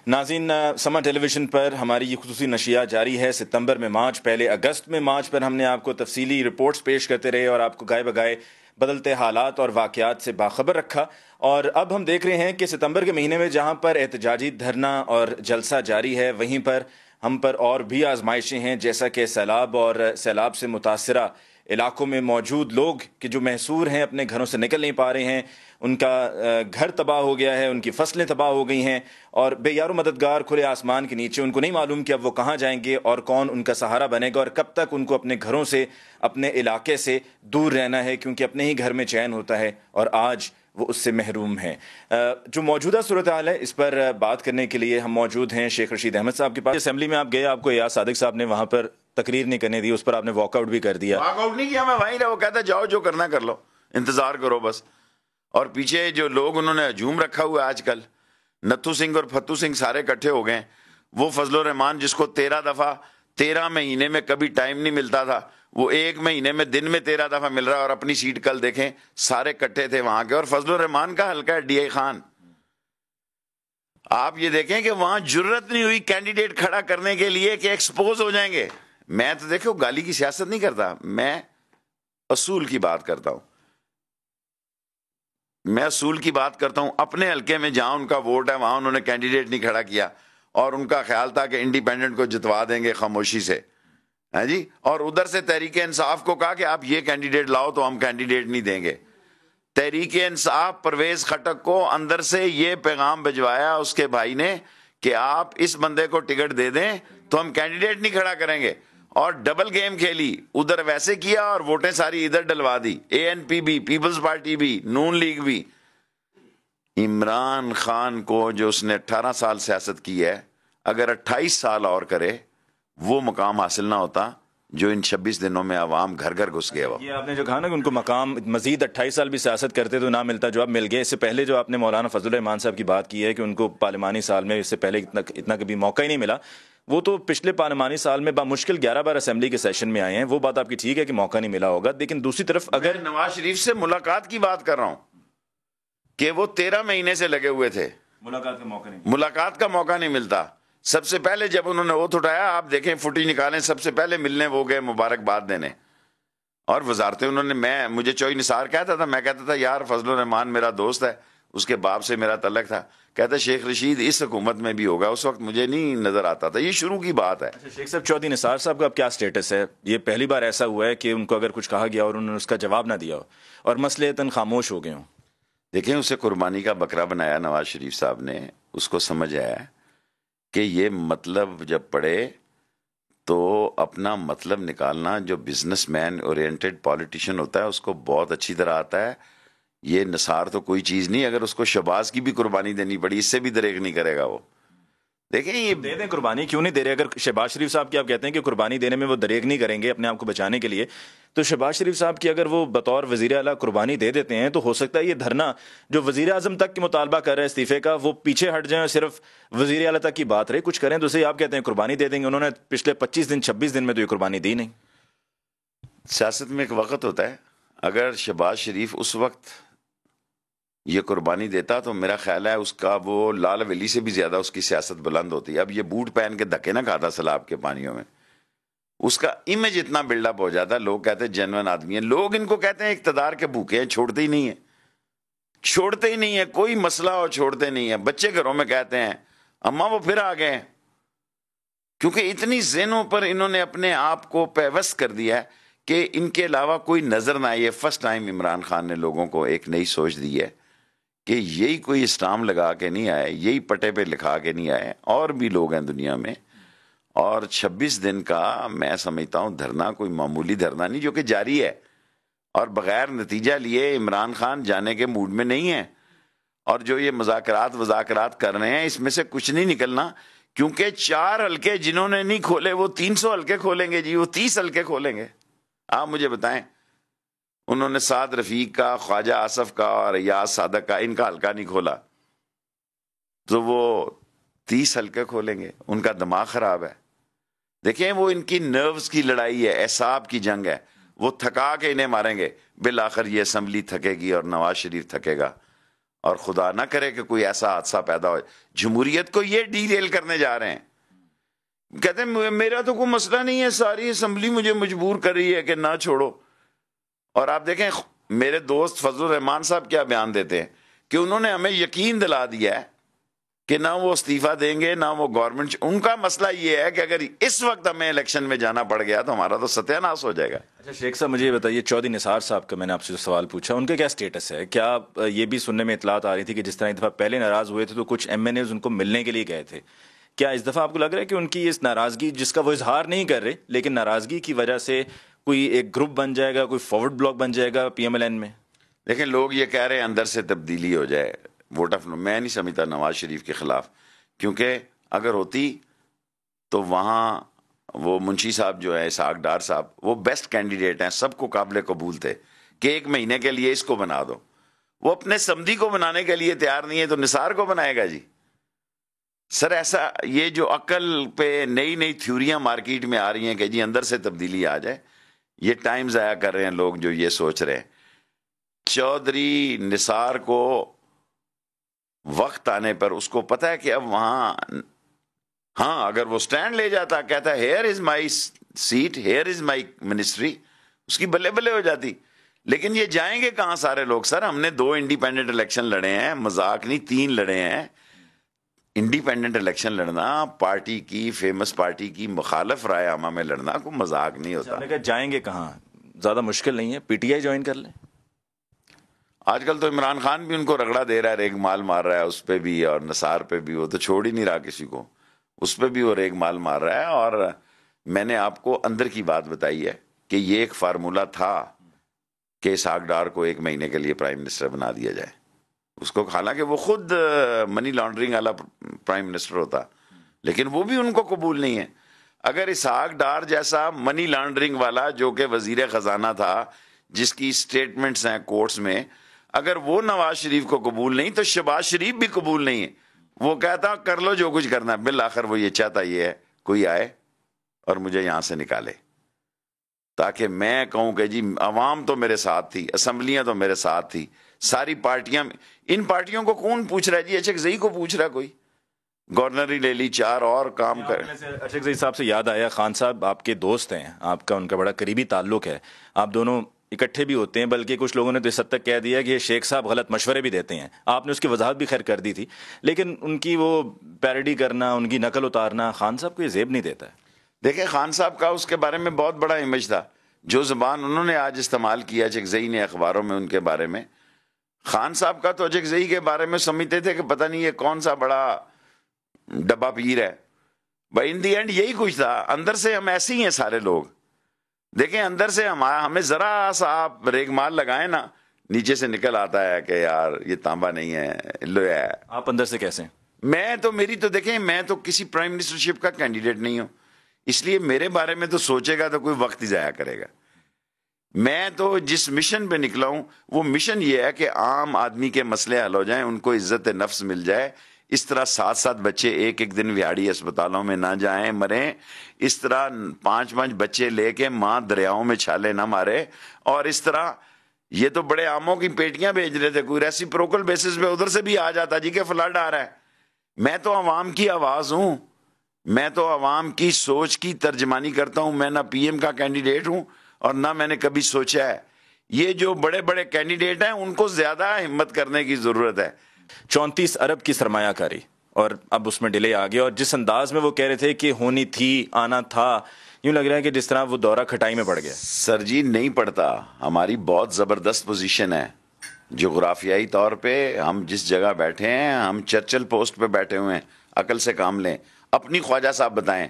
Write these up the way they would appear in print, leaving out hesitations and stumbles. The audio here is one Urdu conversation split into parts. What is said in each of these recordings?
ناظرین، سما ٹیلی ویژن پر ہماری یہ خصوصی نشریات جاری ہے۔ ستمبر میں مارچ، پہلے اگست میں مارچ پر ہم نے آپ کو تفصیلی رپورٹس پیش کرتے رہے اور آپ کو گائے بگائے بدلتے حالات اور واقعات سے باخبر رکھا۔ اور اب ہم دیکھ رہے ہیں کہ ستمبر کے مہینے میں جہاں پر احتجاجی دھرنا اور جلسہ جاری ہے، وہیں پر ہم پر اور بھی آزمائشیں ہیں، جیسا کہ سیلاب اور سیلاب سے متاثرہ علاقوں میں موجود لوگ کہ جو محصور ہیں، اپنے گھروں سے نکل نہیں پا رہے ہیں، ان کا گھر تباہ ہو گیا ہے، ان کی فصلیں تباہ ہو گئی ہیں، اور بے یار و مددگار کھلے آسمان کے نیچے ان کو نہیں معلوم کہ اب وہ کہاں جائیں گے اور کون ان کا سہارا بنے گا، اور کب تک ان کو اپنے گھروں سے، اپنے علاقے سے دور رہنا ہے، کیونکہ اپنے ہی گھر میں چین ہوتا ہے اور آج وہ اس سے محروم ہیں۔ جو موجودہ صورتحال ہے، اس پر بات کرنے کے لیے ہم موجود ہیں شیخ رشید احمد صاحب کے پاس۔ اسمبلی میں آپ گئے، آپ کو ایاز صادق صاحب نے وہاں پر تقریر نہیں کرنے دی، اس پر آپ نے واک آؤٹ بھی کر دیا۔ واک آؤٹ نہیں کیا، میں وہیں رہا، وہ کہتا جاؤ جو کرنا کر لو، انتظار کرو بس۔ اور پیچھے جو لوگ انہوں نے ہجوم رکھا ہوا ہے آج کل، نتھو سنگھ اور فتو سنگھ سارے اکٹھے ہو گئے ہیں۔ وہ فضل الرحمان جس کو 13 دفعہ 13 مہینے میں کبھی ٹائم نہیں ملتا تھا، وہ ایک مہینے میں دن میں 13 دفعہ مل رہا ہے، اور اپنی سیٹ کل دیکھیں سارے اکٹھے تھے وہاں کے۔ اور فضل الرحمان کا حلقہ ہے ڈی اے خان، آپ یہ دیکھیں کہ وہاں جرت نہیں ہوئی کینڈیڈیٹ کھڑا کرنے کے لیے کہ ایکسپوز ہو جائیں گے۔ میں تو دیکھو گالی کی سیاست نہیں کرتا، میں اصول کی بات کرتا ہوں، میں اصول کی بات کرتا ہوں۔ اپنے حلقے میں جہاں ان کا ووٹ ہے وہاں انہوں نے کینڈیڈیٹ نہیں کھڑا کیا، اور ان کا خیال تھا کہ انڈیپینڈنٹ کو جتوا دیں گے خاموشی سے، ہاں جی، اور ادھر سے تحریک انصاف کو کہا کہ آپ یہ کینڈیڈیٹ لاؤ تو ہم کینڈیڈیٹ نہیں دیں گے۔ تحریک انصاف پرویز خٹک کو اندر سے یہ پیغام بھجوایا اس کے بھائی نے کہ آپ اس بندے کو ٹکٹ دے دیں تو ہم کینڈیڈیٹ نہیں کھڑا کریں گے، اور ڈبل گیم کھیلی، ادھر ویسے کیا اور ووٹیں ساری ادھر ڈلوا دی، اے این پی بھی، پیپلز پارٹی بھی، نون لیگ بھی۔ عمران خان کو جو اس نے 18 سال سیاست کی ہے، اگر 28 سال اور کرے وہ مقام حاصل نہ ہوتا جو ان 26 دنوں میں عوام گھر گھر گھس گیا۔ یہ آپ نے جو کہا نا کہ ان کو مقام مزید 28 سال بھی سیاست کرتے تو نہ ملتا، جو اب مل گئے۔ اس سے پہلے جو آپ نے مولانا فضل الرحمان صاحب کی بات کی ہے کہ ان کو پارلیمانی سال میں اس سے پہلے اتنا کبھی موقع ہی نہیں ملا، وہ تو پچھلے پارلیمانی سال میں بمشکل 11 بار اسمبلی کے سیشن میں آئے ہیں۔ وہ بات آپ کی ٹھیک ہے کہ موقع نہیں ملا ہوگا، لیکن دوسری طرف اگر نواز شریف سے ملاقات کی بات کر رہا ہوں کہ وہ 13 مہینے سے لگے ہوئے تھے، ملاقات کا موقع نہیں ملتا۔ سب سے پہلے جب انہوں نے اوتھ اٹھایا، آپ دیکھیں فوٹی نکالیں، سب سے پہلے ملنے وہ گئے مبارکباد دینے، اور وزارتیں انہوں نے، مجھے چوئی نثار کہتا تھا، میں کہتا تھا یار فضل الرحمان میرا دوست ہے، اس کے باپ سے میرا تعلق تھا، کہتا شیخ رشید اس حکومت میں بھی ہوگا، اس وقت مجھے نہیں نظر آتا تھا۔ یہ شروع کی بات ہے۔ شیخ صاحب، چودھری نثار صاحب کا اب کیا سٹیٹس ہے؟ یہ پہلی بار ایسا ہوا ہے کہ ان کو اگر کچھ کہا گیا اور انہوں نے اس کا جواب نہ دیا ہو اور مصلحتاً خاموش ہو گئے ہوں؟ دیکھیں، اسے قربانی کا بکرا بنایا نواز شریف صاحب نے، اس کو سمجھ آیا کہ یہ مطلب جب پڑے تو اپنا مطلب نکالنا، جو بزنس مین اورینٹڈ پولیٹیشین ہوتا ہے اس کو بہت اچھی طرح آتا ہے۔ یہ نثار تو کوئی چیز نہیں، اگر اس کو شہباز کی بھی قربانی دینی پڑی اس سے بھی دریغ نہیں کرے گا وہ۔ دیکھیں یہ دے دیں قربانی، کیوں نہیں دے رہے؟ اگر شہباز شریف صاحب کی آپ کہتے ہیں کہ قربانی دینے میں وہ دریغ نہیں کریں گے اپنے آپ کو بچانے کے لیے، تو شہباز شریف صاحب کی اگر وہ بطور وزیر اعلیٰ قربانی دے دیتے ہیں تو ہو سکتا ہے یہ دھرنا جو وزیر اعظم تک کے مطالبہ کر رہے ہیں استعفے کا، وہ پیچھے ہٹ جائیں، صرف وزیر اعلیٰ تک کی بات رہے، کچھ کریں تو اسے آپ کہتے ہیں قربانی دے دیں گے۔ انہوں نے پچھلے 25 دن 26 دن میں تو یہ قربانی دی نہیں۔ سیاست میں ایک وقت ہوتا ہے، اگر شہباز شریف اس وقت یہ قربانی دیتا تو میرا خیال ہے اس کا وہ لال ولی سے بھی زیادہ اس کی سیاست بلند ہوتی ہے۔ اب یہ بوٹ پہن کے دھکے نہ کھاتا سیلاب کے پانیوں میں، اس کا امیج اتنا بلڈ اپ ہو جاتا ہے، لوگ کہتے ہیں جینوئن آدمی ہیں، لوگ ان کو کہتے ہیں اقتدار کے بھوکے ہیں، چھوڑتے ہی نہیں ہیں، چھوڑتے ہی نہیں ہیں، کوئی مسئلہ ہو چھوڑتے نہیں ہیں۔ بچے گھروں میں کہتے ہیں اماں وہ پھر آ گئے ہیں، کیونکہ اتنی ذہنوں پر انہوں نے اپنے آپ کو پیوست کر دیا ہے کہ ان کے علاوہ کوئی نظر نہ آئی ہے۔ فرسٹ ٹائم عمران خان نے لوگوں کو ایک نئی سوچ دی ہے کہ یہی کوئی اسٹام لگا کے نہیں آئے، یہی پٹے پہ لکھا کے نہیں آئے، اور بھی لوگ ہیں دنیا میں۔ اور 26 دن کا میں سمجھتا ہوں دھرنا کوئی معمولی دھرنا نہیں، جو کہ جاری ہے، اور بغیر نتیجہ لیے عمران خان جانے کے موڈ میں نہیں ہے، اور جو یہ مذاکرات کر رہے ہیں اس میں سے کچھ نہیں نکلنا، کیونکہ 4 حلقے جنہوں نے نہیں کھولے وہ 300 حلقے کھولیں گے جی، وہ 30 حلقے کھولیں گے۔ آپ مجھے بتائیں، انہوں نے سعد رفیق کا، خواجہ آصف کا اور ایاز صادق کا، ان کا حلقہ نہیں کھولا تو وہ 30 حلقے کھولیں گے۔ ان کا دماغ خراب ہے۔ دیکھیں وہ ان کی نروز کی لڑائی ہے، اعصاب کی جنگ ہے، وہ تھکا کے انہیں ماریں گے، بالآخر یہ اسمبلی تھکے گی اور نواز شریف تھکے گا، اور خدا نہ کرے کہ کوئی ایسا حادثہ پیدا ہو. جمہوریت کو یہ ڈی ریل کرنے جا رہے ہیں. کہتے ہیں میرا تو کوئی مسئلہ نہیں ہے, ساری اسمبلی مجھے مجبور کر رہی ہے کہ نہ چھوڑو. اور آپ دیکھیں میرے دوست فضل الرحمان صاحب کیا بیان دیتے ہیں کہ انہوں نے ہمیں یقین دلا دیا ہے کہ نہ وہ استعفیٰ دیں گے نہ وہ گورنمنٹ. ان کا مسئلہ یہ ہے کہ اگر اس وقت ہمیں الیکشن میں جانا پڑ گیا تو ہمارا تو ستیہ ناش ہو جائے گا. اچھا شیخ صاحب مجھے یہ بتائیے, چودھری نثار صاحب کا میں نے آپ سے جو سوال پوچھا ان کا کیا سٹیٹس ہے؟ کیا یہ بھی سننے میں اطلاعات آ رہی تھی کہ جس طرح ایک دفعہ پہلے ناراض ہوئے تھے تو کچھ ایم این ایز ان کو ملنے کے لیے گئے تھے, کیا اس دفعہ آپ کو لگ رہا ہے کہ ان کی اس ناراضگی جس کا وہ اظہار نہیں کر رہے لیکن ناراضگی کی وجہ سے کوئی ایک گروپ بن جائے گا, کوئی فارورڈ بلاک بن جائے گا پی ایم ایل این میں؟ دیکھیں لوگ یہ کہہ رہے ہیں اندر سے تبدیلی ہو جائے ووٹ آف نو. میں نہیں سمجھتا نواز شریف کے خلاف, کیونکہ اگر ہوتی تو وہاں وہ منشی صاحب جو ہے اسحاق ڈار صاحب وہ بیسٹ کینڈیڈیٹ ہیں, سب کو قابل قبول تھے کہ ایک مہینے کے لیے اس کو بنا دو. وہ اپنے سمدھی کو بنانے کے لیے تیار نہیں ہے تو نثار کو بنائے گا جی. سر ایسا یہ جو عقل پہ نئی نئی تھیوریاں مارکیٹ میں آ رہی ہیں کہ جی اندر سے تبدیلی آ جائے, یہ ٹائم ضائع کر رہے ہیں لوگ جو یہ سوچ رہے ہیں. چودھری نثار کو وقت آنے پر اس کو پتا ہے کہ اب وہاں ہاں اگر وہ سٹینڈ لے جاتا کہتا ہے here is my seat, here is my ministry, اس کی بلے بلے ہو جاتی. لیکن یہ جائیں گے کہاں سارے لوگ؟ سر ہم نے 2 انڈیپینڈنٹ الیکشن لڑے ہیں, مذاق نہیں 3 لڑے ہیں. انڈیپینڈنٹ الیکشن لڑنا, پارٹی کی فیمس پارٹی کی مخالف رائے عامہ میں لڑنا کوئی مذاق نہیں ہوتا. کہ جائیں گے کہاں؟ زیادہ مشکل نہیں ہے, پی ٹی آئی جوائن کر لیں. آج کل تو عمران خان بھی ان کو رگڑا دے رہا ہے, ریگ مال مار رہا ہے اس پہ بھی, اور نثار پہ بھی, وہ تو چھوڑ ہی نہیں رہا کسی کو, اس پہ بھی وہ ریگ مال مار رہا ہے. اور میں نے آپ کو اندر کی بات بتائی ہے کہ یہ ایک فارمولا تھا کہ اسحاق ڈار کو 1 مہینے کے لیے پرائم منسٹر بنا دیا جائے. اس کو حالانکہ وہ خود منی لانڈرنگ والا پرائم منسٹر ہوتا, لیکن وہ بھی ان کو قبول نہیں ہے. اگر اسحاق ڈار جیسا منی لانڈرنگ والا جو کہ وزیر خزانہ تھا, جس کی سٹیٹمنٹس ہیں کورٹس میں, اگر وہ نواز شریف کو قبول نہیں تو شہباز شریف بھی قبول نہیں ہے. وہ کہتا کر لو جو کچھ کرنا ہے. بالآخر وہ یہ چاہتا یہ ہے کوئی آئے اور مجھے یہاں سے نکالے, تاکہ میں کہوں کہ جی عوام تو میرے ساتھ تھی, اسمبلیاں تو میرے ساتھ تھی, ساری پارٹیاں. ان پارٹیوں کو کون پوچھ رہا ہے جی؟ اشک زئی کو پوچھ رہا ہے کوئی, گورنر ہی لے لی, 4 اور کام کر. اشک زئی صاحب سے یاد آیا, خان صاحب آپ کے دوست ہیں, آپ کا ان کا بڑا قریبی تعلق ہے, آپ دونوں اکٹھے بھی ہوتے ہیں, بلکہ کچھ لوگوں نے تو اس حد تک کہہ دیا کہ یہ شیخ صاحب غلط مشورے بھی دیتے ہیں. آپ نے اس کی وضاحت بھی خیر کر دی تھی, لیکن ان کی وہ پیروڈی کرنا, ان کی نقل اتارنا خان صاحب کو یہ زیب نہیں دیتا ہے. دیکھیں خان صاحب کا اس کے بارے میں بہت بڑا امیج تھا. جو زبان انہوں نے آج استعمال کیا اشک زئی نے اخباروں میں ان کے بارے میں, خان صاحب کا تو اشک زئی کے بارے میں سمجھتے تھے کہ پتہ نہیں یہ کون سا بڑا ڈبا پیر ہے. بھائی ان دی اینڈ یہی کچھ تھا. اندر سے ہم ایسے ہی ہیں سارے لوگ. دیکھیں اندر سے ہمیں ذرا سا آپ ریگ مال لگائیں نا, نیچے سے نکل آتا ہے کہ یار یہ تانبا نہیں ہے, لویا ہے. آپ اندر سے کیسے؟ میری تو دیکھیں, میں تو کسی پرائم منسٹرشپ کا کینڈیڈیٹ نہیں ہوں, اس لیے میرے بارے میں تو سوچے گا تو کوئی وقت ہی ضائع کرے گا. میں تو جس مشن پہ نکلا ہوں وہ مشن یہ ہے کہ عام آدمی کے مسئلے حل ہو جائیں, ان کو عزت نفس مل جائے. اس طرح 7 بچے ایک دن وہاڑی اسپتالوں میں نہ جائیں مریں, اس طرح 5 بچے لے کے ماں دریاؤں میں چھالے نہ مارے. اور اس طرح یہ تو بڑے آموں کی پیٹیاں بھیج رہے تھے, کوئی ریسیپروکل بیسس پہ ادھر سے بھی آ جاتا جی کہ فلڈ آ رہا ہے. میں تو عوام کی آواز ہوں, میں تو عوام کی سوچ کی ترجمانی کرتا ہوں. میں نہ پی ایم کا کینڈیڈیٹ ہوں اور نہ میں نے کبھی سوچا ہے. یہ جو بڑے بڑے کینڈیڈیٹ ہیں ان کو زیادہ ہمت کرنے کی ضرورت ہے. 34 ارب کی سرمایہ کاری, اور اب اس میں ڈیلے آ گیا, اور جس انداز میں وہ کہہ رہے تھے کہ ہونی تھی, آنا تھا, یوں لگ رہا ہے کہ جس طرح وہ دورہ کھٹائی میں پڑ گیا. سر جی نہیں پڑتا. ہماری بہت زبردست پوزیشن ہے جغرافیائی طور پہ. ہم جس جگہ بیٹھے ہیں ہم چرچل پوسٹ پہ بیٹھے ہوئے ہیں. عقل سے کام لیں. اپنی خواجہ صاحب بتائیں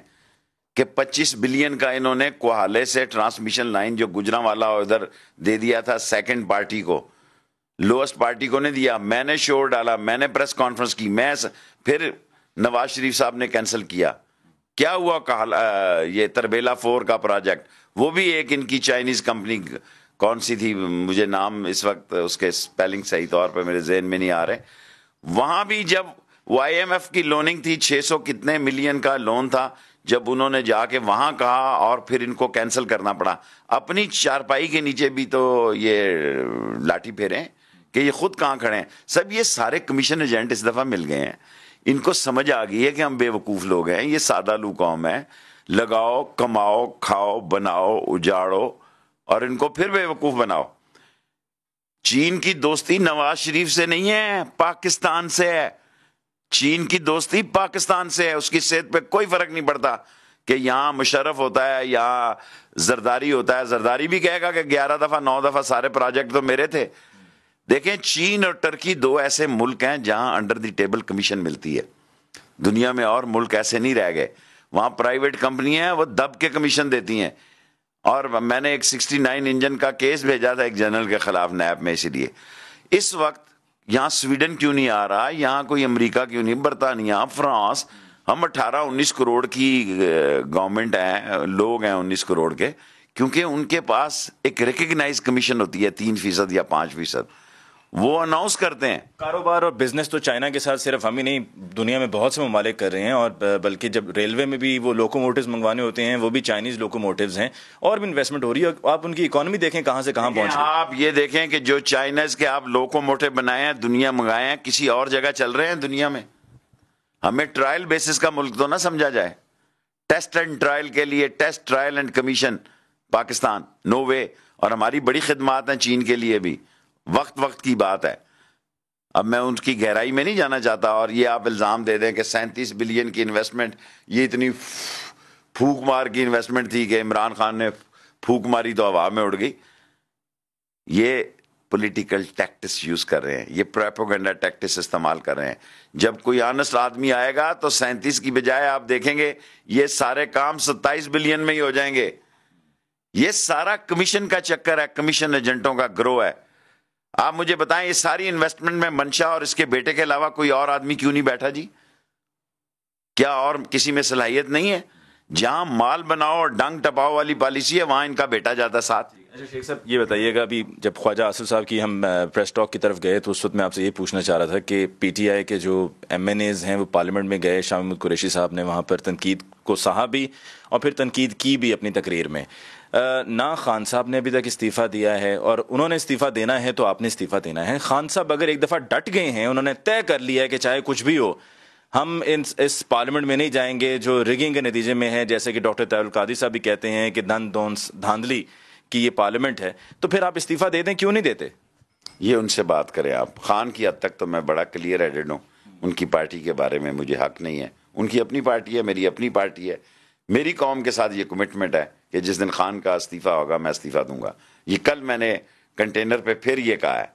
کہ 25 بلین کا انہوں نے کوہالے سے ٹرانسمیشن لائن جو گجرانوالا ادھر دے دیا تھا سیکنڈ پارٹی کو, لوسٹ پارٹی کو نہیں دیا. میں نے شور ڈالا, میں نے پریس کانفرنس کی, پھر نواز شریف صاحب نے کینسل کیا. کیا ہوا؟ یہ تربیلا 4 کا پروجیکٹ, وہ بھی ایک ان کی چائنیز کمپنی, کون سی تھی مجھے نام اس وقت اس کے اسپیلنگ صحیح طور پہ میرے ذہن میں نہیں آ رہے. وہاں بھی جب وہ آئی ایم ایف کی لوننگ تھی, 600 کتنے ملین کا لون تھا, جب انہوں نے جا کے وہاں کہا اور پھر ان کو کینسل کرنا پڑا. اپنی چارپائی کے نیچے بھی تو یہ لاٹھی پھیریں کہ یہ خود کہاں کھڑے ہیں. سب یہ سارے کمیشن ایجنٹ اس دفعہ مل گئے ہیں, ان کو سمجھ آ گئی ہے کہ ہم بے وقوف لوگ ہیں, یہ سادہ لو قوم ہے, لگاؤ, کماؤ, کھاؤ, بناؤ, اجاڑو اور ان کو پھر بے وقوف بناؤ. چین کی دوستی نواز شریف سے نہیں ہے, پاکستان سے ہے. چین کی دوستی پاکستان سے ہے, اس کی صحت پہ کوئی فرق نہیں پڑتا کہ یہاں مشرف ہوتا ہے, یہاں زرداری ہوتا ہے. زرداری بھی کہے گا کہ 11 دفعہ 9 دفعہ سارے پروجیکٹ تو میرے تھے. دیکھیں چین اور ٹرکی 2 ایسے ملک ہیں جہاں انڈر دی ٹیبل کمیشن ملتی ہے. دنیا میں اور ملک ایسے نہیں رہ گئے, وہاں پرائیویٹ کمپنی ہیں وہ دب کے کمیشن دیتی ہیں. اور میں نے ایک 69 انجن کا کیس بھیجا تھا ایک جنرل کے خلاف نیب میں, اسی لیے اس وقت یہاں سویڈن کیوں نہیں آ رہا, یہاں کوئی امریکہ کیوں نہیں, برطانیہ, فرانس. ہم 18-19 کروڑ کی گورنمنٹ ہیں, لوگ ہیں 19 کروڑ کے, کیونکہ ان کے پاس ایک ریکگنائز کمیشن ہوتی ہے 3% یا 5%, وہ اناؤنس کرتے ہیں. کاروبار اور بزنس تو چائنا کے ساتھ صرف ہم ہی نہیں, دنیا میں بہت سے ممالک کر رہے ہیں, اور بلکہ جب ریلوے میں بھی وہ لوکوموٹیوز منگوانے ہوتے ہیں وہ بھی چائنیز لوکوموٹیوز ہیں, اور بھی انویسٹمنٹ ہو رہی ہے. آپ ان کی اکانومی دیکھیں کہاں سے کہاں پہنچ گئی. آپ یہ دیکھیں کہ جو چائنیز کے آپ لوکوموٹیو بنائے ہیں, دنیا منگائے ہیں, کسی اور جگہ چل رہے ہیں دنیا میں. ہمیں ٹرائل بیسس کا ملک تو نہ سمجھا جائے. ٹیسٹ اینڈ ٹرائل کے لیے test, trial and commission Pakistan, no way. اور ہماری بڑی خدمات ہیں چین کے لیے بھی, وقت کی بات ہے. اب میں ان کی گہرائی میں نہیں جانا چاہتا, اور یہ آپ الزام دے دیں کہ 37 بلین کی انویسٹمنٹ, یہ اتنی پھونک مار کی انویسٹمنٹ تھی کہ عمران خان نے پھونک ماری تو ہوا میں اڑ گئی. یہ پولیٹیکل ٹیکٹس یوز کر رہے ہیں, یہ پروپیگنڈا ٹیکٹس استعمال کر رہے ہیں. جب کوئی آنسٹ آدمی آئے گا تو 37 کی بجائے آپ دیکھیں گے یہ سارے کام 27 بلین میں ہی ہو جائیں گے. یہ سارا کمیشن کا چکر ہے, کمیشن ایجنٹوں کا گروہ ہے. آپ مجھے بتائیں یہ ساری انویسٹمنٹ میں منشا اور اس کے بیٹے کے علاوہ کوئی اور آدمی کیوں نہیں بیٹھا جی؟ کیا اور کسی میں صلاحیت نہیں ہے؟ جہاں مال بناؤ اور ڈنگ ٹپاؤ والی پالیسی ہے وہاں ان کا بیٹا جاتا ساتھ. اچھا شیخ صاحب یہ بتائیے گا, ابھی جب خواجہ آصف صاحب کی ہم پریس ٹاک کی طرف گئے تو اس وقت میں آپ سے یہ پوچھنا چاہ رہا تھا کہ پی ٹی آئی کے جو ایم این ایز ہیں وہ پارلیمنٹ میں گئے, شاہ محمود قریشی صاحب نے وہاں پر تنقید کو سہا بھی اور پھر تنقید کی بھی اپنی تقریر میں. نہ خان صاحب نے ابھی تک استعفیٰ دیا ہے, اور انہوں نے استعفیٰ دینا ہے تو آپ نے استعفیٰ دینا ہے. خان صاحب اگر ایک دفعہ ڈٹ گئے ہیں, انہوں نے طے کر لیا ہے کہ چاہے کچھ بھی ہو ہم اس پارلیمنٹ میں نہیں جائیں گے جو ریگنگ کے نتیجے میں ہے, جیسے کہ ڈاکٹر طاہر القادری صاحب بھی کہتے ہیں کہ دھاندلی کی یہ پارلیمنٹ ہے, تو پھر آپ استعفیٰ دے دیں, کیوں نہیں دیتے؟ یہ ان سے بات کریں آپ. خان کی حد تک تو میں بڑا کلیئر ہیڈڈ ہوں, ان کی پارٹی کے بارے میں مجھے حق نہیں ہے. ان کی اپنی پارٹی ہے, میری اپنی پارٹی ہے. میری قوم کے ساتھ یہ کمٹمنٹ ہے کہ جس دن خان کا استعفیٰ ہوگا میں استعفیٰ دوں گا. یہ کل میں نے کنٹینر پہ پھر یہ کہا ہے,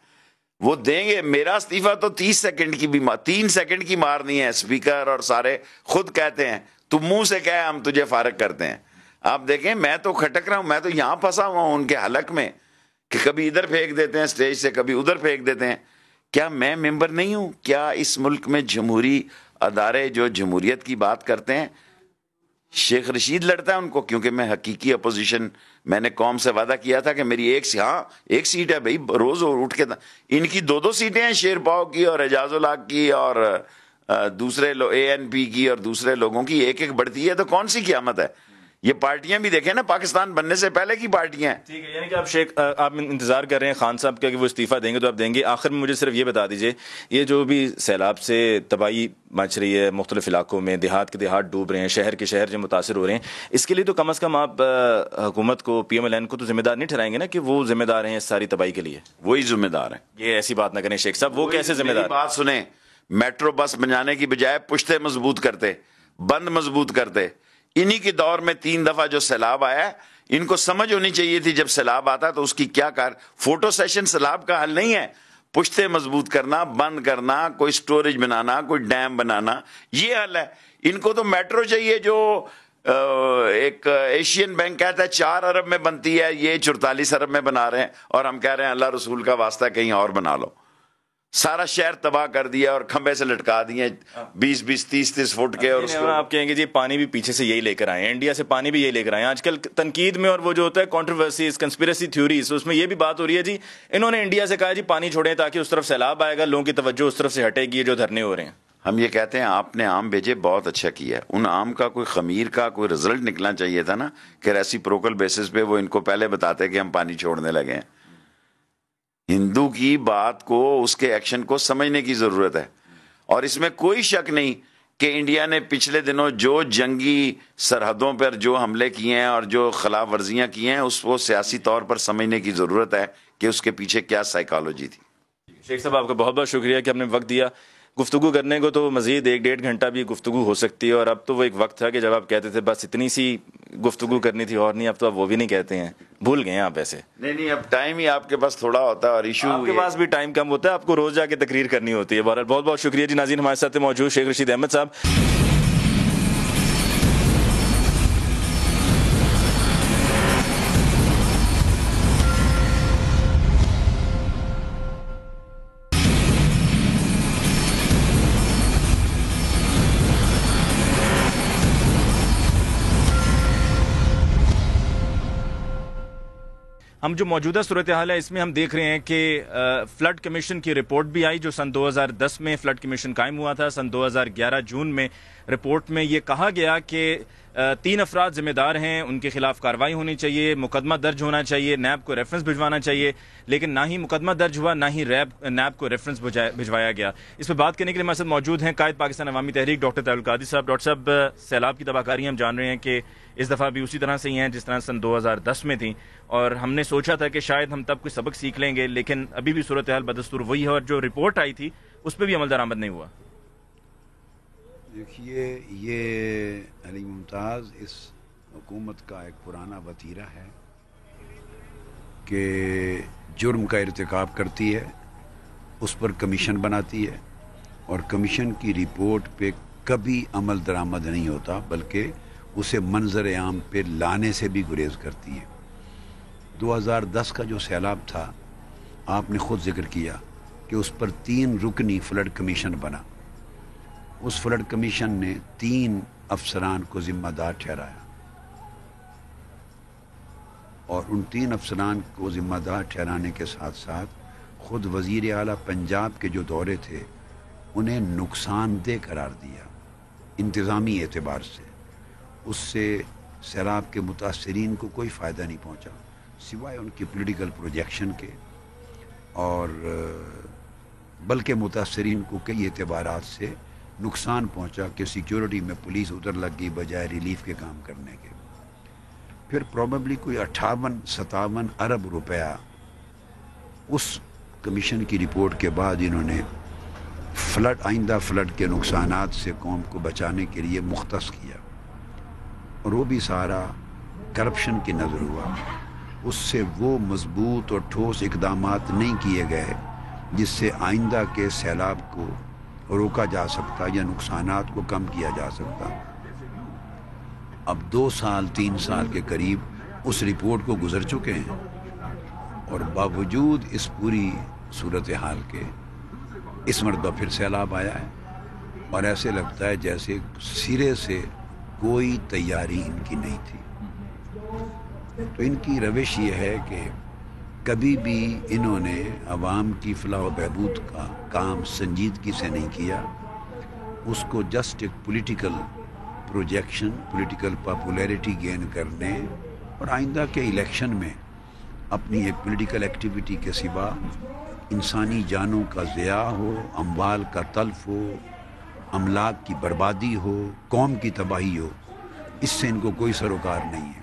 وہ دیں گے. میرا استعفیٰ تو 30 سیکنڈ کی بھی 3 سیکنڈ کی مارنی ہے. اسپیکر اور سارے خود کہتے ہیں تو منہ سے کہے ہم تجھے فارغ کرتے ہیں. آپ دیکھیں میں تو کھٹک رہا ہوں, میں تو یہاں پھنسا ہوا ہوں ان کے حلق میں کہ کبھی ادھر پھینک دیتے ہیں اسٹیج سے, کبھی ادھر پھینک دیتے ہیں. کیا میں ممبر نہیں ہوں؟ کیا اس ملک میں جمہوری ادارے جو جمہوریت کی بات کرتے ہیں, شیخ رشید لڑتا ہے ان کو کیونکہ میں حقیقی اپوزیشن, میں نے قوم سے وعدہ کیا تھا کہ میری ایک سیٹ ہے بھائی, روز اٹھ کے. ان کی 2 سیٹیں ہیں, شیر پاؤ کی اور اعجاز الحق کی اور دوسرے اے این پی کی اور دوسرے لوگوں کی, ایک بڑھتی ہے تو کون سی قیامت ہے؟ یہ پارٹیاں بھی دیکھیں نا, پاکستان بننے سے پہلے کی پارٹیاں ہیں. ٹھیک ہے, یعنی کہ آپ انتظار کر رہے ہیں خان صاحب کا کہ وہ استعفیٰ دیں گے تو آپ دیں گے. آخر میں مجھے صرف یہ بتا دیجئے, یہ جو بھی سیلاب سے تباہی مچ رہی ہے مختلف علاقوں میں, دیہات کے دیہات ڈوب رہے ہیں, شہر کے شہر جو متاثر ہو رہے ہیں, اس کے لیے تو کم از کم آپ حکومت کو, پی ایم ایل این کو تو ذمہ دار نہیں ٹھہرائیں گے نا کہ وہ ذمہ دار ہیں اس ساری تباہی کے لیے؟ وہی ذمہ دار ہیں. یہ ایسی بات نہ کریں شیخ صاحب, وہ کیسے ذمہ دار؟ بات سنیں, میٹرو بس بنانے کی بجائے پشتے مضبوط کرتے, بند مضبوط کرتے. انہی کے دور میں 3 دفعہ جو سیلاب آیا, ان کو سمجھ ہونی چاہیے تھی جب سیلاب آتا تو اس کی کیا فوٹو سیشن سیلاب کا حل نہیں ہے. پشتے مضبوط کرنا, بند کرنا, کوئی سٹوریج بنانا, کوئی ڈیم بنانا, یہ حل ہے. ان کو تو میٹرو چاہیے جو ایک ایشین بینک کہتا ہے 4 ارب میں بنتی ہے, یہ 44 ارب میں بنا رہے ہیں, اور ہم کہہ رہے ہیں اللہ رسول کا واسطہ کہیں اور بنا لو. سارا شہر تباہ کر دیا اور کھمبے سے لٹکا دیے 20-20 30-30 فٹ کے. اور آپ کہیں گے جی پانی بھی پیچھے سے یہی لے کر آئے ہیں, انڈیا سے پانی بھی یہی لے کر آئے ہیں. آج کل تنقید میں اور وہ جو ہوتا ہے کنٹروورسیز, کنسپیریسی تھیوریز, اس میں یہ بھی بات ہو رہی ہے جی انہوں نے انڈیا سے کہا جی پانی چھوڑیں تاکہ اس طرف سیلاب آئے گا, لوگوں کی توجہ اس طرف سے ہٹے گی, جو دھرنے ہو رہے ہیں. ہم یہ کہتے ہیں آپ نے آم بھیجے, بہت اچھا کیا. ان آم کا کوئی خمیر کا کوئی رزلٹ نکلنا چاہیے تھا نا, کہ ریسیپروکل بیسس پہ وہ ان کو پہلے بتاتے کہ ہم پانی چھوڑنے لگے ہیں. ہندو کی بات کو، اس کے ایکشن کو سمجھنے کی ضرورت ہے. اور اس میں کوئی شک نہیں کہ انڈیا نے پچھلے دنوں جو جنگی سرحدوں پر جو حملے کیے ہیں اور جو خلاف ورزیاں کی ہیں، اس کو سیاسی طور پر سمجھنے کی ضرورت ہے کہ اس کے پیچھے کیا سائیکالوجی تھی. شیخ صاحب آپ کا بہت بہت شکریہ کہ آپ نے وقت دیا. گفتگو کرنے کو تو مزید 1-1.5 گھنٹہ بھی گفتگو ہو سکتی ہے، اور اب تو وہ ایک وقت تھا کہ جب آپ کہتے تھے بس اتنی سی گفتگو کرنی تھی اور نہیں. اب تو آپ وہ بھی نہیں کہتے ہیں، بھول گئے ہیں آپ ایسے. نہیں، اب ٹائم ہی آپ کے پاس تھوڑا ہوتا ہے اور ایشو آپ کے پاس بھی ٹائم کم ہوتا ہے، آپ کو روز جا کے تقریر کرنی ہوتی ہے. بہرحال بہت بہت شکریہ جی. ناظرین ہمارے ساتھ موجود شیخ رشید احمد صاحب. ہم جو موجودہ صورتحال ہے اس میں ہم دیکھ رہے ہیں کہ فلڈ کمیشن کی رپورٹ بھی آئی جو سن 2010 میں فلڈ کمیشن قائم ہوا تھا. سن 2011 جون میں رپورٹ میں یہ کہا گیا کہ 3 افراد ذمہ دار ہیں، ان کے خلاف کارروائی ہونی چاہیے، مقدمہ درج ہونا چاہیے، نیب کو ریفرنس بھجوانا چاہیے، لیکن نہ ہی مقدمہ درج ہوا، نہ ہی نیب کو ریفرنس بھجوایا گیا. اس پہ بات کرنے کے لیے ہمارے ساتھ موجود ہیں قائد پاکستان عوامی تحریک ڈاکٹر طاہر القادری صاحب. ڈاکٹر صاحب، سیلاب کی تباہ ہم جان رہے ہیں کہ اس دفعہ بھی اسی طرح سے ہی ہیں جس طرح سن 2010 میں تھیں، اور ہم نے سوچا تھا کہ شاید ہم تب کوئی سبق سیکھ لیں گے، لیکن ابھی بھی صورتحال بدستور وہی ہے، اور جو رپورٹ آئی تھی اس پہ بھی عمل درآمد نہیں ہوا. دیکھیے، یہ علی ممتاز اس حکومت کا ایک پرانا وتیرہ ہے کہ جرم کا ارتکاب کرتی ہے، اس پر کمیشن بناتی ہے، اور کمیشن کی رپورٹ پہ کبھی عمل درآمد نہیں ہوتا، بلکہ اسے منظر عام پہ لانے سے بھی گریز کرتی ہے. 2010 کا جو سیلاب تھا، آپ نے خود ذکر کیا کہ اس پر 3 رکنی فلڈ کمیشن بنا. اس فلڈ کمیشن نے 3 افسران کو ذمہ دار ٹھہرایا، اور ان 3 افسران کو ذمہ دار ٹھہرانے کے ساتھ ساتھ خود وزیر اعلیٰ پنجاب کے جو دورے تھے انہیں نقصان دہ قرار دیا انتظامی اعتبار سے. اس سے سیلاب کے متاثرین کو کوئی فائدہ نہیں پہنچا سوائے ان کی پولیٹیکل پروجیکشن کے، اور بلکہ متاثرین کو کئی اعتبارات سے نقصان پہنچا کہ سیکیورٹی میں پولیس ادھر لگ گئی بجائے ریلیف کے کام کرنے کے. پھر پروبیبلی کوئی 58-57 ارب روپیہ اس کمیشن کی رپورٹ کے بعد انہوں نے آئندہ فلڈ کے نقصانات سے قوم کو بچانے کے لیے مختص کیا، اور وہ بھی سارا کرپشن کی نظر ہوا. اس سے وہ مضبوط اور ٹھوس اقدامات نہیں کیے گئے جس سے آئندہ کے سیلاب کو روکا جا سکتا یا نقصانات کو کم کیا جا سکتا. اب 2-3 سال کے قریب اس رپورٹ کو گزر چکے ہیں، اور باوجود اس پوری صورتحال کے اس مرتبہ پھر سیلاب آیا ہے، اور ایسے لگتا ہے جیسے سرے سے کوئی تیاری ان کی نہیں تھی. تو ان کی روش یہ ہے کہ کبھی بھی انہوں نے عوام کی فلاح و بہبود کا کام سنجیدگی سے نہیں کیا. اس کو جسٹ ایک political projection, political popularity gain کرنے اور آئندہ کے الیکشن میں اپنی ایک پولیٹیکل ایکٹیویٹی کے سوا انسانی جانوں کا ضیاع ہو، اموال کا تلف ہو، املاک کی بربادی ہو، قوم کی تباہی ہو، اس سے ان کو کوئی سروکار نہیں ہے.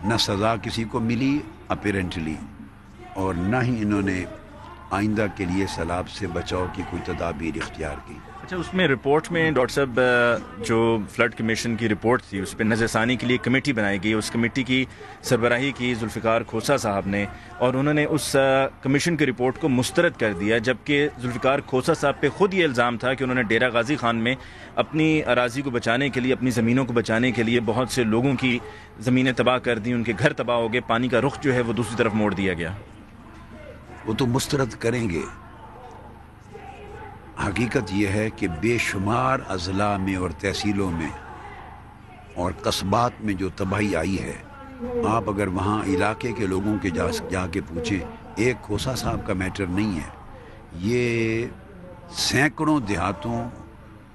نہ سزا کسی کو ملی اپیرنٹلی، اور نہ ہی انہوں نے آئندہ کے لیے سیلاب سے بچاؤ کی کوئی تدابیر اختیار کی. اچھا، اس میں رپورٹ میں ڈاکٹر صاحب جو فلڈ کمیشن کی رپورٹ تھی اس پہ نظر ثانی کے لیے کمیٹی بنائی گئی. اس کمیٹی کی سربراہی کی ذوالفقار کھوسا صاحب نے، اور انہوں نے اس کمیشن کی رپورٹ کو مسترد کر دیا، جبکہ ذوالفقار کھوسا صاحب پہ خود یہ الزام تھا کہ انہوں نے ڈیرہ غازی خان میں اپنی اراضی کو بچانے کے لیے، اپنی زمینوں کو بچانے کے لیے بہت سے لوگوں کی زمینیں تباہ کر دیں، ان کے گھر تباہ ہو گئے، پانی کا رخ جو ہے وہ دوسری طرف موڑ دیا گیا. وہ تو مسترد کریں گے. حقیقت یہ ہے کہ بے شمار اضلاع میں اور تحصیلوں میں اور قصبات میں جو تباہی آئی ہے، آپ اگر وہاں علاقے کے لوگوں کے جا کے پوچھیں، ایک کھوسا صاحب کا میٹر نہیں ہے، یہ سینکڑوں دیہاتوں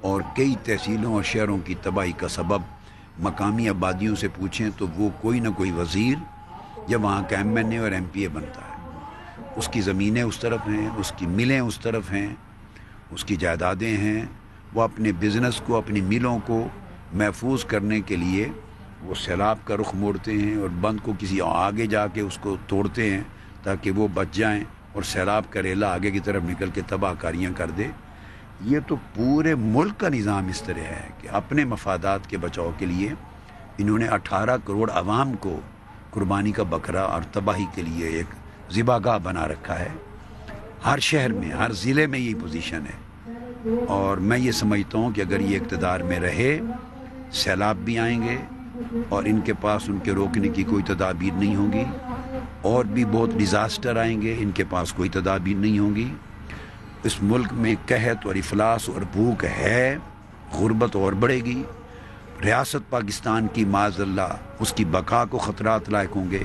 اور کئی تحصیلوں اور شہروں کی تباہی کا سبب مقامی آبادیوں سے پوچھیں تو وہ کوئی نہ کوئی وزیر یا وہاں کا ایم این اے اور ایم پی اے بنتا ہے. اس کی زمینیں اس طرف ہیں، اس کی ملیں اس طرف ہیں، اس کی جائیدادیں ہیں. وہ اپنے بزنس کو، اپنی ملوں کو محفوظ کرنے کے لیے وہ سیلاب کا رخ موڑتے ہیں اور بند کو کسی آگے جا کے اس کو توڑتے ہیں تاکہ وہ بچ جائیں، اور سیلاب کا ریلا آگے کی طرف نکل کے تباہ کاریاں کر دے. یہ تو پورے ملک کا نظام اس طرح ہے کہ اپنے مفادات کے بچاؤ کے لیے انہوں نے 18 کروڑ عوام کو قربانی کا بکرا اور تباہی کے لیے ایک ذبح گاہ بنا رکھا ہے. ہر شہر میں، ہر ضلع میں یہی پوزیشن ہے. اور میں یہ سمجھتا ہوں کہ اگر یہ اقتدار میں رہے، سیلاب بھی آئیں گے اور ان کے پاس ان کے روکنے کی کوئی تدابیر نہیں ہوگی، اور بھی بہت ڈیزاسٹر آئیں گے، ان کے پاس کوئی تدابیر نہیں ہوگی. اس ملک میں قحط اور افلاس اور بھوک ہے، غربت اور بڑھے گی. ریاست پاکستان کی معاذ اللہ اس کی بقا کو خطرات لاحق ہوں گے.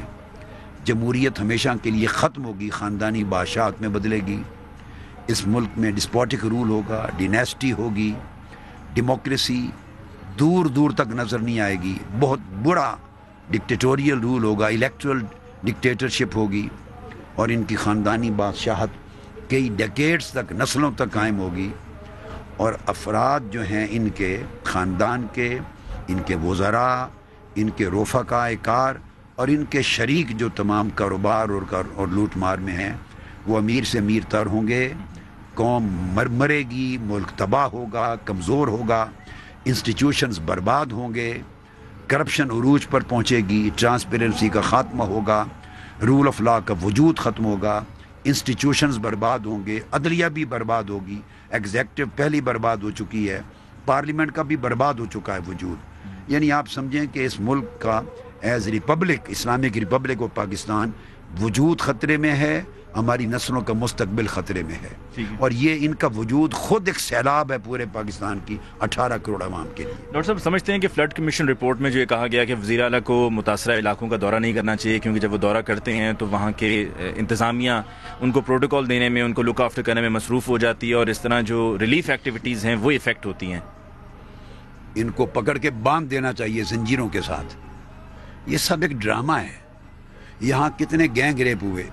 جمہوریت ہمیشہ کے لیے ختم ہوگی، خاندانی بادشاہت میں بدلے گی. اس ملک میں ڈسپوٹک رول ہوگا، ڈینیسٹی ہوگی، ڈیموکریسی دور دور تک نظر نہیں آئے گی. بہت بڑا ڈکٹیٹوریل رول ہوگا، الیکٹرل ڈکٹیٹرشپ ہوگی، اور ان کی خاندانی بادشاہت کئی ڈیکیڈز تک، نسلوں تک قائم ہوگی. اور افراد جو ہیں ان کے خاندان کے، ان کے وزراء، ان کے رفقاء کار اور ان کے شریک جو تمام کاروبار اور لوٹ مار میں ہیں، وہ امیر سے امیر تر ہوں گے. قوم مرے گی، ملک تباہ ہوگا، کمزور ہوگا، انسٹیٹیوشنز برباد ہوں گے، کرپشن عروج پر پہنچے گی، ٹرانسپیرنسی کا خاتمہ ہوگا، رول آف لا کا وجود ختم ہوگا، انسٹیٹیوشنز برباد ہوں گے، عدلیہ بھی برباد ہوگی، ایگزیکٹو پہلی برباد ہو چکی ہے، پارلیمنٹ کا بھی برباد ہو چکا ہے وجود. یعنی آپ سمجھیں کہ اس ملک کا as republic, Islamic republic of Pakistan وجود خطرے میں ہے، ہماری نسلوں کا مستقبل خطرے میں ہے. اور یہ ان کا وجود خود ایک سیلاب ہے پورے پاکستان کی 18 کروڑ عوام کے لیے. ڈاکٹر صاحب سمجھتے ہیں کہ فلڈ کمیشن رپورٹ میں جو یہ کہا گیا کہ وزیر اعلیٰ کو متاثرہ علاقوں کا دورہ نہیں کرنا چاہیے، کیونکہ جب وہ دورہ کرتے ہیں تو وہاں کے انتظامیہ ان کو پروٹوکول دینے میں، ان کو لک آفٹر کرنے میں مصروف ہو جاتی ہے، اور اس طرح جو ریلیف ایکٹیویٹیز ہیں وہ افیکٹ ہوتی ہیں. ان کو پکڑ کے باندھ دینا چاہیے زنجیروں کے ساتھ. یہ سب ایک ڈرامہ ہے. یہاں کتنے گینگ ریپ ہوئے،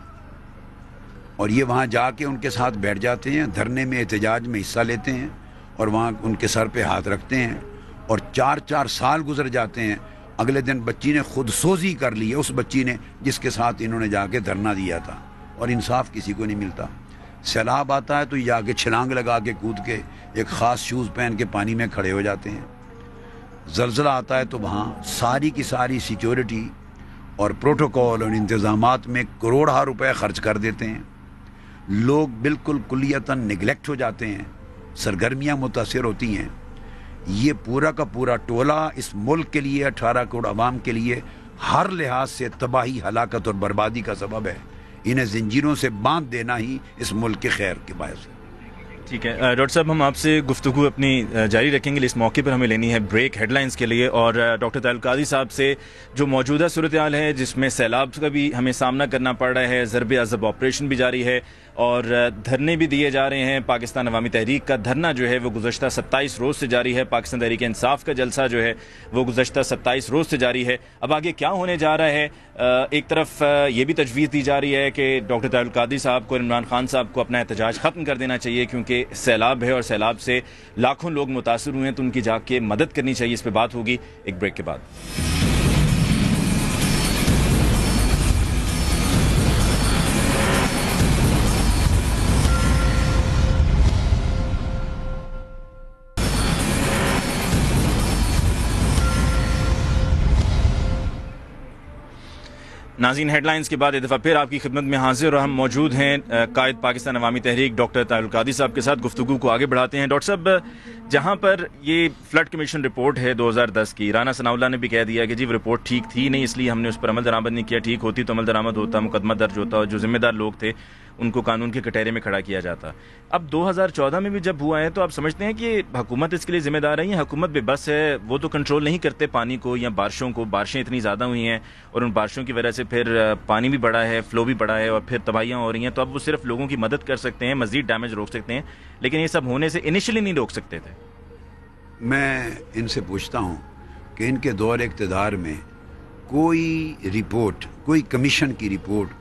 اور یہ وہاں جا کے ان کے ساتھ بیٹھ جاتے ہیں، دھرنے میں، احتجاج میں حصہ لیتے ہیں، اور وہاں ان کے سر پہ ہاتھ رکھتے ہیں، اور 4 سال گزر جاتے ہیں. اگلے دن بچی نے خود سوزی کر لی ہے، اس بچی نے جس کے ساتھ انہوں نے جا کے دھرنا دیا تھا، اور انصاف کسی کو نہیں ملتا. سیلاب آتا ہے تو یہ جا کے چھلانگ لگا کے کود کے ایک خاص شوز پہن کے پانی میں کھڑے ہو جاتے ہیں. زلزلہ آتا ہے تو وہاں ساری کی ساری سیکیورٹی اور پروٹوکول اور انتظامات میں کروڑہ روپے خرچ کر دیتے ہیں. لوگ بالکل کلیتاً نگلیکٹ ہو جاتے ہیں، سرگرمیاں متاثر ہوتی ہیں. یہ پورا کا پورا ٹولہ اس ملک کے لیے، 18 کروڑ عوام کے لیے ہر لحاظ سے تباہی، ہلاکت اور بربادی کا سبب ہے. انہیں زنجیروں سے باندھ دینا ہی اس ملک کے خیر کے باعث ہے. ٹھیک ہے ڈاکٹر صاحب، ہم آپ سے گفتگو اپنی جاری رکھیں گے. اس موقع پر ہمیں لینی ہے بریک ہیڈ لائنز کے لیے، اور ڈاکٹر طاہر القادری صاحب سے جو موجودہ صورتحال ہے جس میں سیلاب کا بھی ہمیں سامنا کرنا پڑ رہا ہے، ضرب عضب آپریشن بھی جاری ہے، اور دھرنے بھی دیے جا رہے ہیں. پاکستان عوامی تحریک کا دھرنا جو ہے وہ گزشتہ 27 روز سے جاری ہے. پاکستان تحریک انصاف کا جلسہ جو ہے وہ گزشتہ 27 روز سے جاری ہے. اب آگے کیا ہونے جا رہا ہے؟ ایک طرف یہ بھی تجویز دی جا رہی ہے کہ ڈاکٹر طاہر القادری صاحب کو، عمران خان صاحب کو اپنا احتجاج ختم کر دینا چاہیے، کیونکہ سیلاب ہے اور سیلاب سے لاکھوں لوگ متاثر ہوئے ہیں، تو ان کی جا کے مدد کرنی چاہیے. اس پہ بات ہوگی ایک بریک کے بعد. ناظرین، ہیڈ لائنز کے بعد ایک دفعہ پھر آپ کی خدمت میں حاضر، اور ہم موجود ہیں قائد پاکستان عوامی تحریک ڈاکٹر طاہر القادری صاحب کے ساتھ. گفتگو کو آگے بڑھاتے ہیں. ڈاکٹر صاحب، جہاں پر یہ فلڈ کمیشن رپورٹ ہے 2010 کی، رانا ثناء اللہ نے بھی کہہ دیا کہ جی وہ رپورٹ ٹھیک تھی نہیں، اس لیے ہم نے اس پر عمل درآمد نہیں کیا. ٹھیک ہوتی تو عمل درآمد ہوتا، مقدمہ درج ہوتا، اور جو ذمہ دار لوگ تھے ان کو قانون کے کٹہرے میں کھڑا کیا جاتا. اب 2014 میں بھی جب ہوا ہے تو آپ سمجھتے ہیں کہ حکومت اس کے لیے ذمہ دار ہے، یا حکومت بے بس ہے، وہ تو کنٹرول نہیں کرتے پانی کو یا بارشوں کو؟ بارشیں اتنی زیادہ ہوئی ہیں اور ان بارشوں کی وجہ سے پھر پانی بھی بڑھا ہے، فلو بھی بڑھا ہے، اور پھر تباہیاں ہو رہی ہیں. تو اب وہ صرف لوگوں کی مدد کر سکتے ہیں، مزید ڈیمیج روک سکتے ہیں، لیکن یہ سب ہونے سے انیشلی نہیں روک سکتے تھے. میں ان سے پوچھتا ہوں کہ ان کے دور اقتدار میں کوئی رپورٹ، کوئی کمیشن کی رپورٹ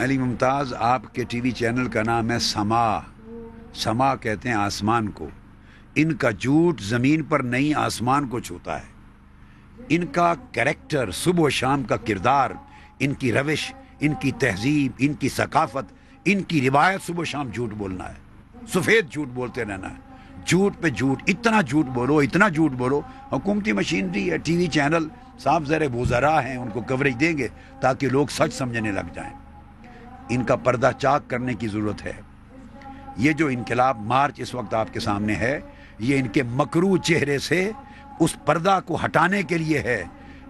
علی ممتاز، آپ کے ٹی وی چینل کا نام ہے سما. سما کہتے ہیں آسمان کو. ان کا جھوٹ زمین پر نہیں آسمان کو چھوتا ہے. ان کا کریکٹر، صبح و شام کا کردار، ان کی روش، ان کی تہذیب، ان کی ثقافت، ان کی روایت، صبح و شام جھوٹ بولنا ہے. سفید جھوٹ بولتے رہنا ہے. جھوٹ پہ جھوٹ، اتنا جھوٹ بولو، اتنا جھوٹ بولو. حکومتی مشینری ہے، ٹی وی چینل صاحب زر وزراء ہیں، ان کو کوریج دیں گے تاکہ لوگ سچ سمجھنے لگ جائیں. ان کا پردہ چاک کرنے کی ضرورت ہے. یہ جو انقلاب مارچ اس وقت آپ کے سامنے ہے، یہ ان کے مکروہ چہرے سے اس پردہ کو ہٹانے کے لیے ہے،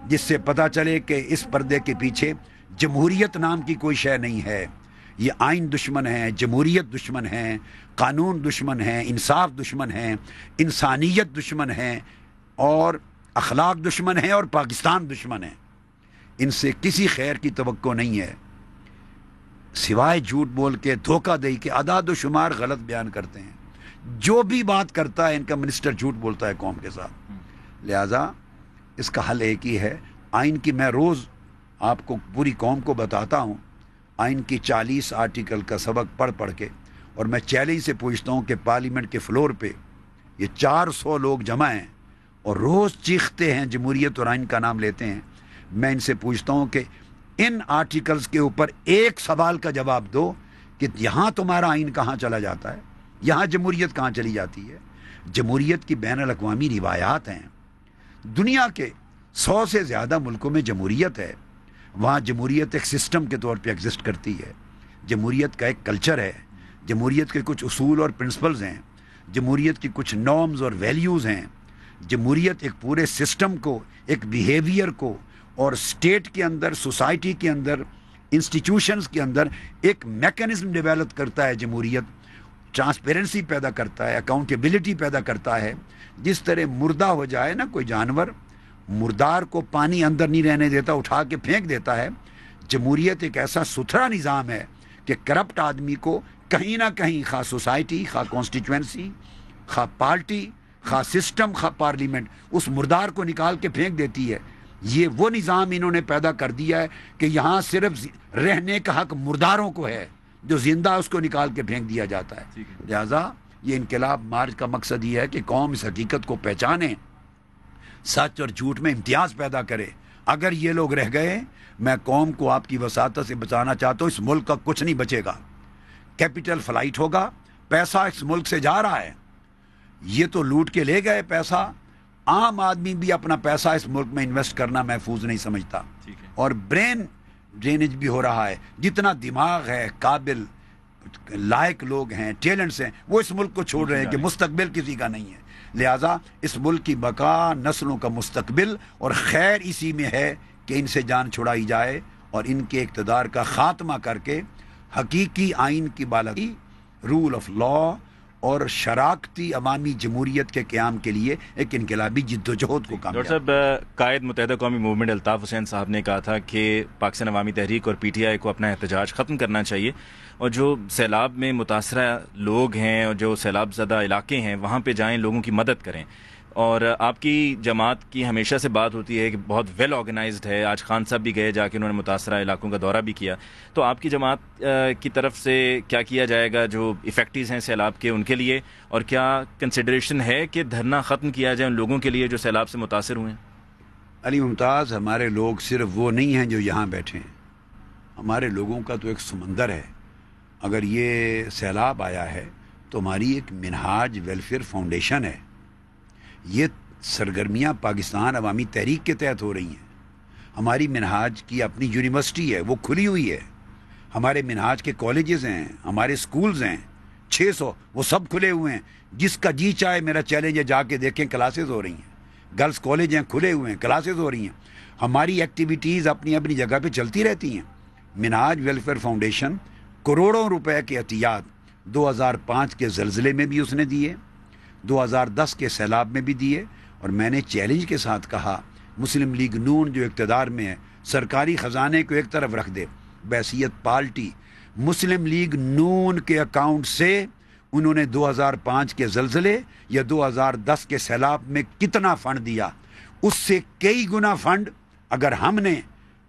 جس سے پتہ چلے کہ اس پردے کے پیچھے جمہوریت نام کی کوئی شے نہیں ہے. یہ آئین دشمن ہیں، جمہوریت دشمن ہیں، قانون دشمن ہیں، انصاف دشمن ہیں، انسانیت دشمن ہیں، اور اخلاق دشمن ہیں، اور پاکستان دشمن ہیں. ان سے کسی خیر کی توقع نہیں ہے، سوائے جھوٹ بول کے، دھوکہ دہی کے. اعداد و شمار غلط بیان کرتے ہیں. جو بھی بات کرتا ہے ان کا منسٹر جھوٹ بولتا ہے قوم کے ساتھ. لہذا اس کا حل ایک ہی ہے. آئین کی میں روز آپ کو پوری قوم کو بتاتا ہوں، آئین کی 40 آرٹیکل کا سبق پڑھ پڑھ کے، اور میں چیلنج سے پوچھتا ہوں کہ پارلیمنٹ کے فلور پہ یہ 400 لوگ جمع ہیں اور روز چیختے ہیں، جمہوریت اور آئین کا نام لیتے ہیں. میں ان سے پوچھتا ہوں کہ ان آرٹیکلز کے اوپر ایک سوال کا جواب دو کہ یہاں تمہارا آئین کہاں چلا جاتا ہے، یہاں جمہوریت کہاں چلی جاتی ہے. جمہوریت کی بین الاقوامی روایات ہیں. دنیا کے 100 سے زیادہ ملکوں میں جمہوریت ہے. وہاں جمہوریت ایک سسٹم کے طور پہ ایگزسٹ کرتی ہے. جمہوریت کا ایک کلچر ہے. جمہوریت کے کچھ اصول اور پرنسپلز ہیں. جمہوریت کی کچھ نارمز اور ویلیوز ہیں. جمہوریت ایک پورے سسٹم کو، ایک بیہیویئر کو، اور اسٹیٹ کے اندر، سوسائٹی کے اندر، انسٹیٹیوشنز کے اندر ایک میکانزم ڈیولپ کرتا ہے. جمہوریت ٹرانسپیرنسی پیدا کرتا ہے، اکاؤنٹیبلٹی پیدا کرتا ہے. جس طرح مردہ ہو جائے نا کوئی جانور، مردار کو پانی اندر نہیں رہنے دیتا، اٹھا کے پھینک دیتا ہے. جمہوریت ایک ایسا ستھرا نظام ہے کہ کرپٹ آدمی کو کہیں نہ کہیں، خواہ سوسائٹی، خواہ کانسٹیٹوینسی، خواہ پارٹی، خواہ سسٹم، خواہ پارلیمنٹ، اس مردار کو نکال کے پھینک دیتی ہے. یہ وہ نظام انہوں نے پیدا کر دیا ہے کہ یہاں صرف رہنے کا حق مرداروں کو ہے، جو زندہ اس کو نکال کے پھینک دیا جاتا ہے. لہذا یہ انقلاب مارچ کا مقصد یہ ہے کہ قوم اس حقیقت کو پہچانے، سچ اور جھوٹ میں امتیاز پیدا کرے. اگر یہ لوگ رہ گئے، میں قوم کو آپ کی وساطت سے بچانا چاہتا ہوں، اس ملک کا کچھ نہیں بچے گا. کیپٹل فلائٹ ہوگا، پیسہ اس ملک سے جا رہا ہے. یہ تو لوٹ کے لے گئے پیسہ. عام آدمی بھی اپنا پیسہ اس ملک میں انویسٹ کرنا محفوظ نہیں سمجھتا، اور برین ڈرینج بھی ہو رہا ہے. جتنا دماغ ہے، قابل لائق لوگ ہیں، ٹیلنٹس ہیں، وہ اس ملک کو چھوڑ رہے ہیں کہ مستقبل کسی کا نہیں ہے. لہذا اس ملک کی بقا، نسلوں کا مستقبل اور خیر اسی میں ہے کہ ان سے جان چھڑائی جائے اور ان کے اقتدار کا خاتمہ کر کے حقیقی آئین کی بالادستی، رول آف لا اور شراکتی عوامی جمہوریت کے قیام کے لیے ایک انقلابی جد و جہد کو کامیاب. ڈاکٹر صاحب، قائد متحدہ قومی موومنٹ الطاف حسین صاحب نے کہا تھا کہ پاکستان عوامی تحریک اور پی ٹی آئی کو اپنا احتجاج ختم کرنا چاہیے، اور جو سیلاب میں متاثرہ لوگ ہیں اور جو سیلاب زدہ علاقے ہیں وہاں پہ جائیں، لوگوں کی مدد کریں. اور آپ کی جماعت کی ہمیشہ سے بات ہوتی ہے کہ بہت ویل آرگنائزڈ ہے. آج خان صاحب بھی گئے، جا کے انہوں نے متاثرہ علاقوں کا دورہ بھی کیا. تو آپ کی جماعت کی طرف سے کیا کیا جائے گا جو افیکٹیز ہیں سیلاب کے، ان کے لیے؟ اور کیا کنسیڈریشن ہے کہ دھرنا ختم کیا جائے ان لوگوں کے لیے جو سیلاب سے متاثر ہوئے ہیں؟ علی ممتاز، ہمارے لوگ صرف وہ نہیں ہیں جو یہاں بیٹھے ہیں. ہمارے لوگوں کا تو ایک سمندر ہے. اگر یہ سیلاب آیا ہے تو ہماری ایک منہاج ویلفیئر فاؤنڈیشن ہے. یہ سرگرمیاں پاکستان عوامی تحریک کے تحت ہو رہی ہیں. ہماری منہاج کی اپنی یونیورسٹی ہے، وہ کھلی ہوئی ہے. ہمارے منہاج کے کالجز ہیں، ہمارے سکولز ہیں 600، وہ سب کھلے ہوئے ہیں. جس کا جی چاہے، میرا چیلنج ہے، جا کے دیکھیں، کلاسز ہو رہی ہیں. گرلز کالج ہیں، کھلے ہوئے ہیں، کلاسز ہو رہی ہیں. ہماری ایکٹیویٹیز اپنی اپنی جگہ پہ چلتی رہتی ہیں. منہاج ویلفیئر فاؤنڈیشن کروڑوں روپے کے عطیات 2005 کے زلزلے میں بھی اس نے دیے، 2010 کے سیلاب میں بھی دیے. اور میں نے چیلنج کے ساتھ کہا، مسلم لیگ نون جو اقتدار میں ہے، سرکاری خزانے کو ایک طرف رکھ دے، بحیثیت پارٹی مسلم لیگ نون کے اکاؤنٹ سے انہوں نے 2005 کے زلزلے یا 2010 کے سیلاب میں کتنا فنڈ دیا، اس سے کئی گنا فنڈ اگر ہم نے